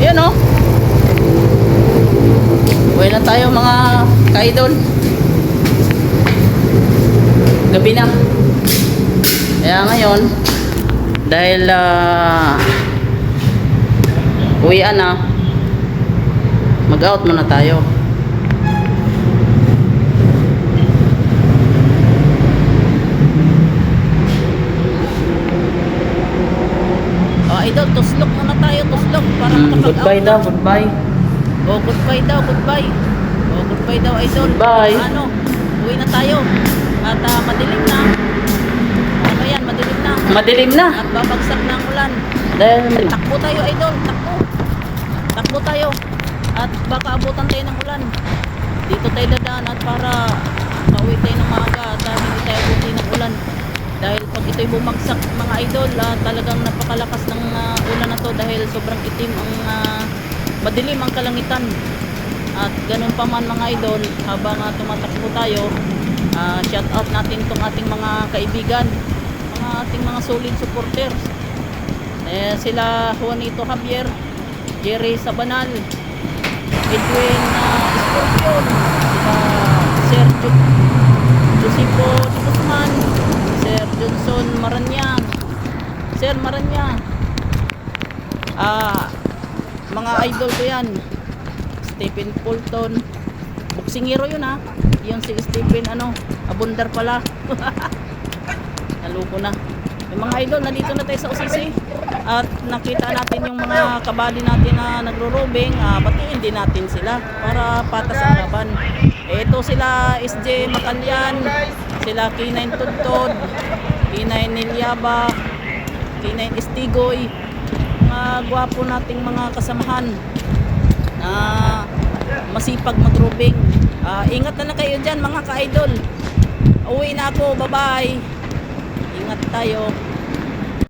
Yun oh. Uwi na tayo mga ka-idol. Gabi na. Kaya ngayon, dahil uwian na, mag-out muna tayo. Idol, tuslok muna tayo, tuslok para makapag-out. Goodbye daw, goodbye. Oh, goodbye daw, goodbye. Oh, goodbye daw, idol. Bye. Ano, uwi na tayo. At madilim na. Ano yan, madilim na. Madilim na. At babagsak na ang ulan. Dahil Takbo tayo, idol, takbo. Takbo tayo. At baka abutan tayo ng ulan. Dito tayo dadaan at para pauwi tayo ng maaga at hindi tayo abutin ng ulan. Dahil pag ito'y bumagsak mga idol, talagang napakalakas ng ulan na to dahil sobrang itim ang madilim ang kalangitan. At ganun pa man mga idol, habang tumatakbo tayo, shout out natin itong ating mga kaibigan, mga ating mga solid supporters. Sila Juanito Javier, Jerry Sabanal, Edwin Scorpion, sila Sir Josepho de Guzman, Sir Johnson Maranyang, Sir Maranyang, mga idol ko yan. Stephen Fulton, boksingero yun ha. Yung si Stephen abundar pala. Naluko na. Yung mga idol, nandito na tayo sa OCC at nakita natin yung mga kabady natin na nagro-robing. Batiin din natin sila para patas ang laban. Ito sila SJ Macalyan, sila K9 Tudtod, K9 Nilyaba, K9 Estigoy, mga gwapo nating mga kasamahan na masipag mag-robing. Ingat na kayo dyan mga ka-idol. Uwi na ako, bye bye. Ingat tayo.